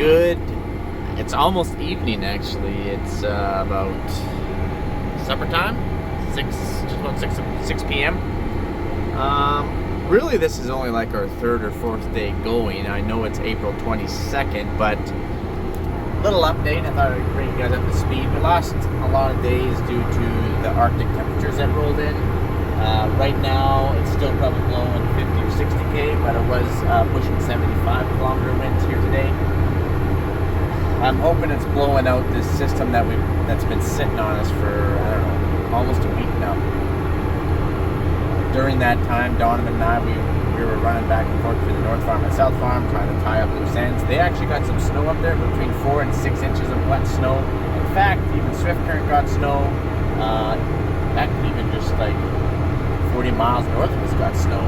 good. It's almost evening, actually. It's about supper time, just about 6 p.m. Really, this is only like our third or fourth day going. I know it's April 22nd, but little update. I thought I'd bring you guys up to speed. We lost a lot of days due to the Arctic temperatures that rolled in. Right now, it's still probably blowing 50 or 60 k, but it was pushing 75 kilometer winds here today. I'm hoping it's blowing out this system that's been sitting on us for, I don't know, almost a week now. During that time, Donovan and I, we were running back and forth between the North Farm and South Farm, trying to tie up loose ends. They actually got some snow up there, between 4 and 6 inches of wet snow. In fact, even Swift Current got snow. That even just like 40 miles north of us got snow.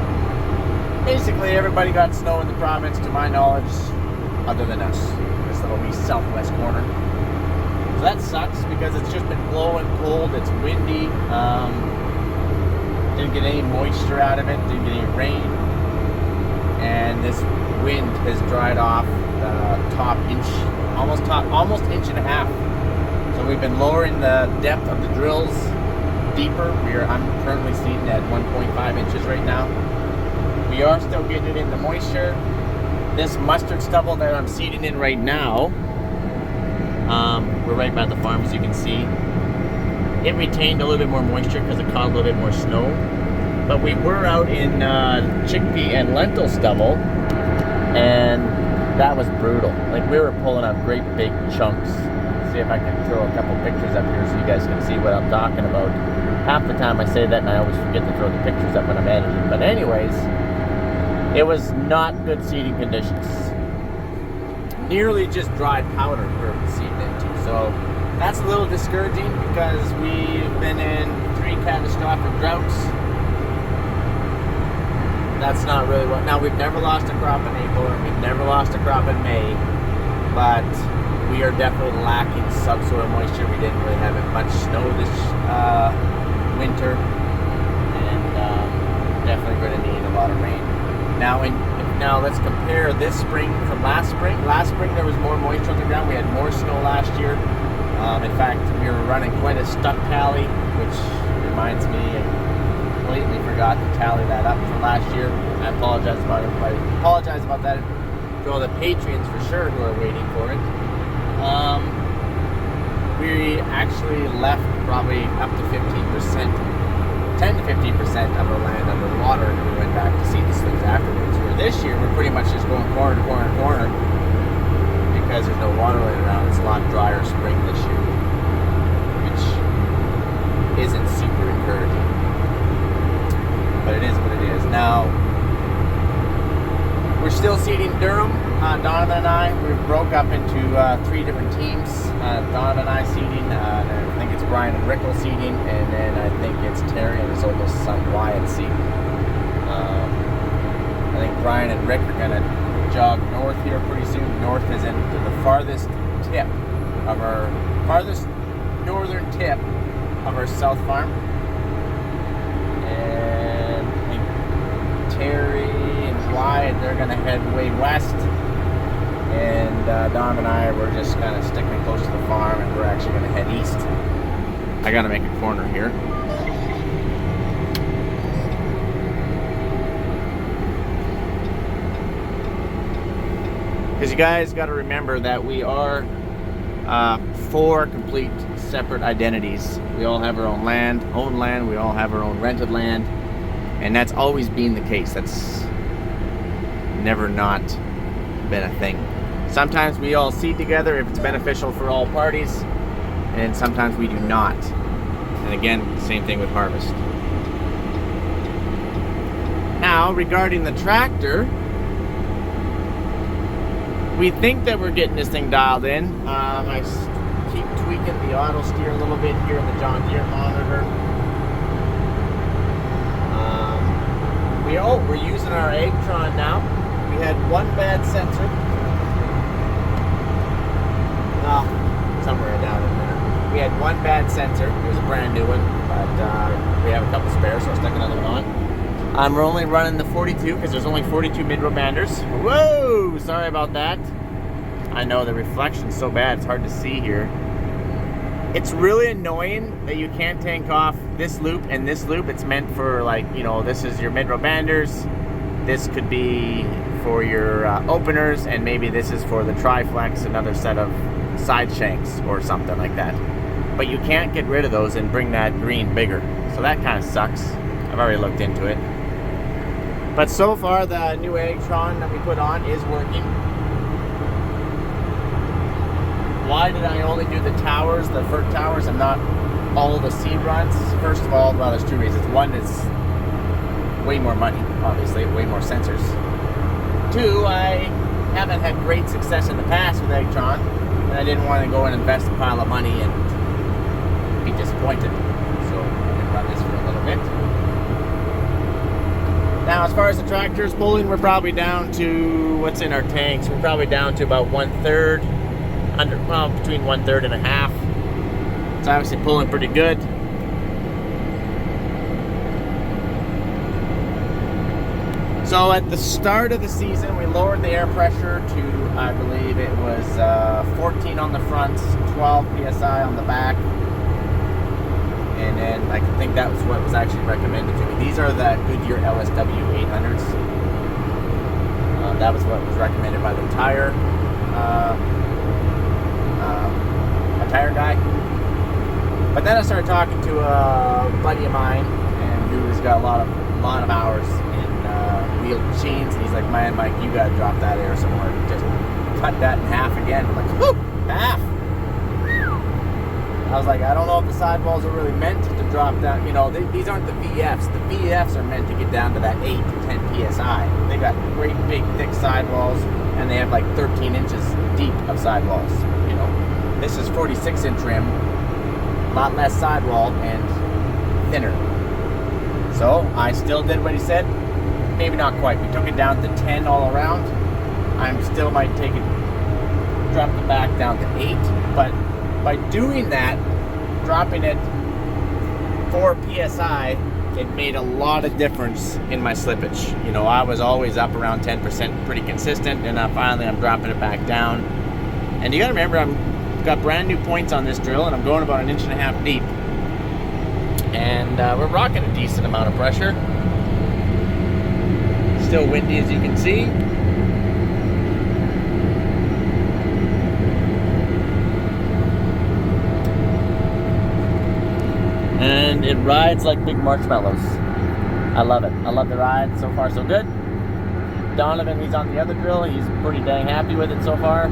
Basically, everybody got snow in the province, to my knowledge, other than us. This little wee southwest corner. So that sucks because it's just been blowing cold. It's windy. Didn't get any moisture out of it. Didn't get any rain. And this wind has dried off the top inch, almost inch and a half. So we've been lowering the depth of the drills deeper. I'm currently seating at 1.5 inches right now. We are still getting it in the moisture. This mustard stubble that I'm seeding in right now, we're right by the farm, as you can see. It retained a little bit more moisture because it caught a little bit more snow. But we were out in chickpea and lentil stubble, and that was brutal. Like, we were pulling out great big chunks. See if I can throw a couple pictures up here so you guys can see what I'm talking about. Half the time I say that and I always forget to throw the pictures up when I'm editing. But anyways, it was not good seeding conditions. Nearly just dried powder for seeding into. So that's a little discouraging because we've been in 3 catastrophic droughts. That's not really what. Now, we've never lost a crop in April, and we've never lost a crop in May, but we are definitely lacking subsoil moisture. We didn't really have much snow this winter, and definitely going to need a lot of rain. Now let's compare this spring from last spring. Last spring there was more moisture on the ground. We had more snow last year. In fact, we were running quite a stuck tally, which reminds me, I completely forgot to tally that up from last year. I apologize about everybody. Apologize about that for all the Patreons for sure who are waiting for it. We actually left probably up to 15%, 10 to 15% of our land underwater, and we went back to seed these things afterwards. Where this year we're pretty much just going corner to corner to corner because there's no water laying around. It's a lot drier spring this year, which isn't super encouraging. But it is what it is. Now, we're still seeding Durum. Donovan and I, we broke up into 3 different teams. Donovan and I seeding, I think it's Brian and Rickle seeding, and then I think it's Terry and his oldest son Wyatt seeding. I think Brian and Rick are going to jog north here pretty soon. North is into the farthest northern tip of our south farm. And I think Terry and Wyatt, they're going to head way west. And Dom and I, we're just kind of sticking close to the farm, and we're actually going to head east. I got to make a corner here. Because you guys got to remember that we are 4 complete separate identities. We all have our own land. We all have our own rented land. And that's always been the case. That's never not been a thing. Sometimes we all seed together if it's beneficial for all parties, and sometimes we do not. And again, same thing with harvest. Now, regarding the tractor, we think that we're getting this thing dialed in. I keep tweaking the auto steer a little bit here in the John Deere monitor. We're using our Agtron now. We had one bad sensor. Somewhere down in there. We had one bad sensor. It was a brand new one, but we have a couple spares, so I'll stick another one on. We're only running the 42 because there's only 42 mid-row banders. Whoa! Sorry about that. I know the reflection's so bad, it's hard to see here. It's really annoying that you can't tank off this loop and this loop. It's meant for, like, you know, this is your mid-row banders. This could be for your openers, and maybe this is for the triflex, another set of side shanks or something like that. But you can't get rid of those and bring that green bigger. So that kind of sucks. I've already looked into it. But so far, the new Eggtron that we put on is working. Why did I only do the towers, the FERT towers, and not all the seed runs? First of all, well, there's two reasons. One is way more money, obviously, way more sensors. Two, I haven't had great success in the past with Eggtron, and I didn't want to go and invest a pile of money and be disappointed. So I'm going to run this for a little bit. Now, as far as the tractor's pulling, we're probably down to, what's in our tanks? We're probably down to about 1/3, between 1/3 and a half. It's obviously pulling pretty good. So at the start of the season, we lowered the air pressure to, I believe it was 14 on the front, 12 psi on the back. And then I think that was what was actually recommended to me. These are the Goodyear LSW 800s. That was what was recommended by the tire guy. But then I started talking to a buddy of mine, and who's got a lot of hours in wheeled machines. And he's like, "Man, Mike, you gotta drop that air somewhere. Just cut that in half again." I'm like, "Whoo, half." I was like, I don't know if the sidewalls are really meant to drop down. You know, these aren't the VFs. The VFs are meant to get down to that 8 to 10 psi. They got great big thick sidewalls, and they have like 13 inches deep of sidewalls. You know, this is 46-inch rim, a lot less sidewall and thinner. So I still did what he said. Maybe not quite. We took it down to 10 all around. I'm still might take it, drop the back down to 8, but by doing that, dropping it 4 psi, it made a lot of difference in my slippage. You know, I was always up around 10%, pretty consistent, and finally I'm dropping it back down. And you gotta remember, I've got brand new points on this drill, and I'm going about 1.5 inches deep. And we're rocking a decent amount of pressure. Still windy, as you can see. And it rides like big marshmallows. I love it. I love the ride. So far, so good. Donovan, he's on the other drill. He's pretty dang happy with it so far.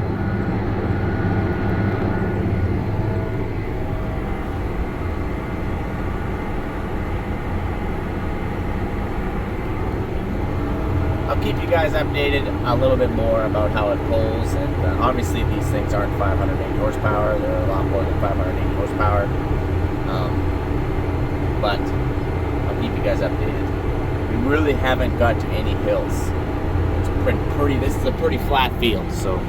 I'll keep you guys updated a little bit more about how it pulls. And obviously, these things aren't 580 horsepower. They're a lot more than 580 horsepower. But I'll keep you guys updated. We really haven't got to any hills. It's pretty. This is a pretty flat field, so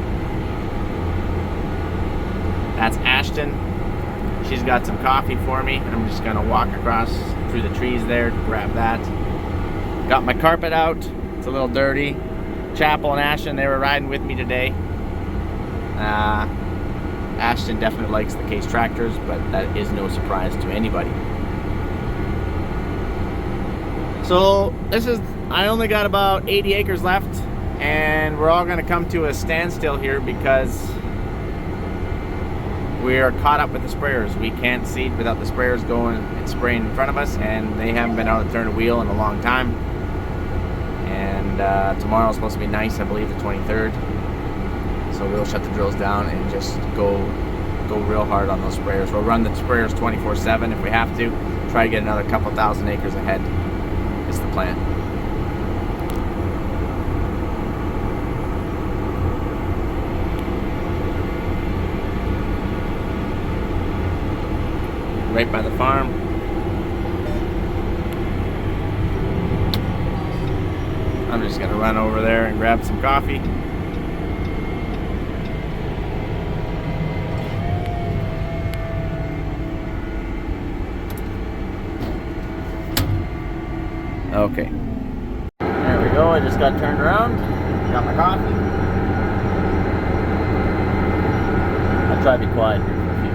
that's Ashton. She's got some coffee for me. I'm just gonna walk across through the trees there to grab that. Got my carpet out. It's a little dirty. Chapel and Ashton, they were riding with me today. Ashton definitely likes the Case tractors, but that is no surprise to anybody. So I only got about 80 acres left, and we're all going to come to a standstill here because we are caught up with the sprayers. We can't seed without the sprayers going and spraying in front of us, and they haven't been able to turn a wheel in a long time. And tomorrow's supposed to be nice, I believe, the 23rd. So we'll shut the drills down and just go real hard on those sprayers. We'll run the sprayers 24/7 if we have to. Try to get another couple thousand acres ahead. Is the plan. Right by the farm. I'm just gonna run over there and grab some coffee. Okay. There we go. I just got turned around. Got my coffee. try to be quiet here for a few.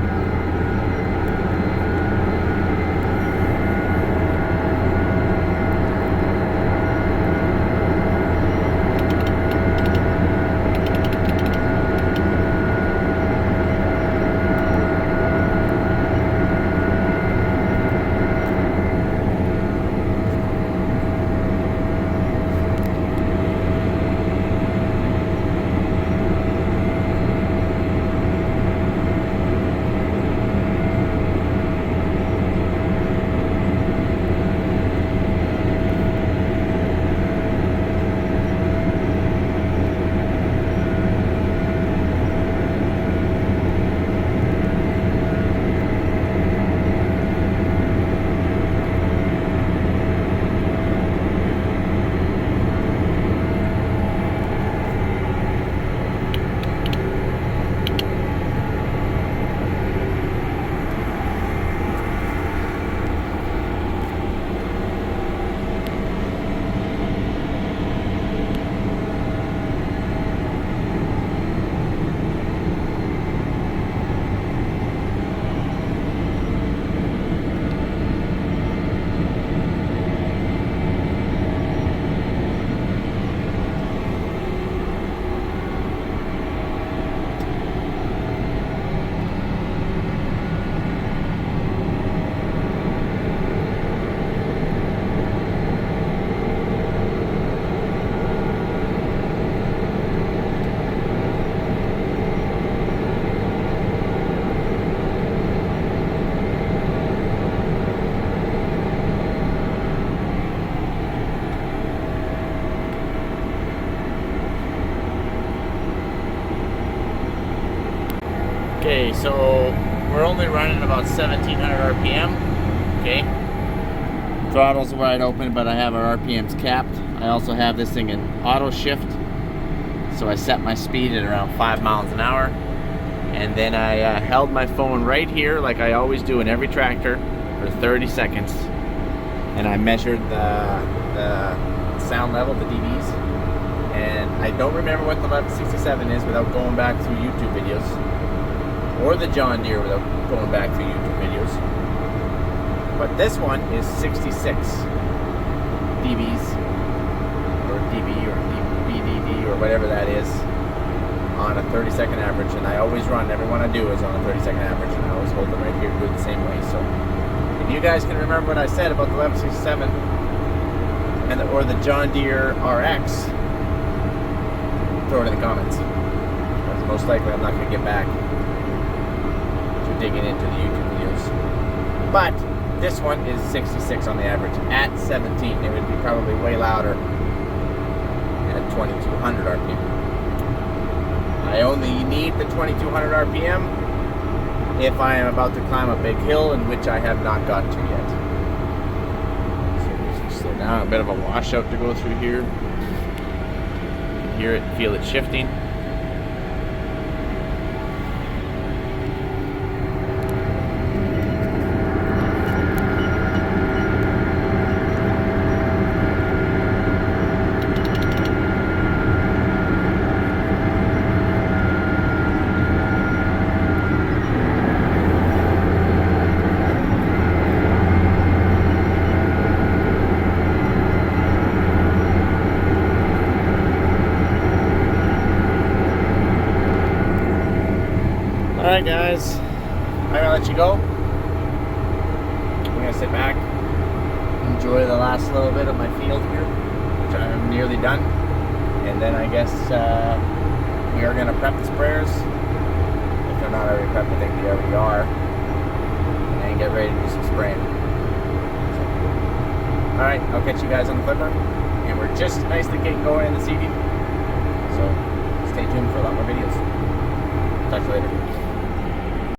Okay, so we're only running about 1700 RPM. Okay, throttle's wide open, but I have our RPMs capped. I also have this thing in auto shift, so I set my speed at around 5 miles an hour, and then I held my phone right here like I always do in every tractor for 30 seconds, and I measured the sound level, the dBs, and I don't remember what the 1167 is without going back through YouTube videos, or the John Deere without going back through YouTube videos. But this one is 66 dBs, or dB, or BDD, or whatever that is, on a 30-second average. And I always run, every one I do is on a 30-second average, and I always hold them right here, do it the same way. So if you guys can remember what I said about the 1167 or the John Deere RX, throw it in the comments, because most likely I'm not going to get back digging into the YouTube videos. But this one is 66 on the average at 17. It would be probably way louder at 2200 RPM. I only need the 2200 RPM if I am about to climb a big hill, in which I have not got to yet. So just slow down, a bit of a washout to go through here. You can hear it, feel it shifting. Alright guys, I'm gonna let you go. I'm gonna sit back, enjoy the last little bit of my field here, which I'm nearly done. And then I guess we are gonna prep the sprayers. If they're not already prepped, I think they already are. And get ready to do some spraying. Alright, I'll catch you guys on the flipper. And we're just nicely getting going in the seeding. So stay tuned for a lot more videos. Talk to you later.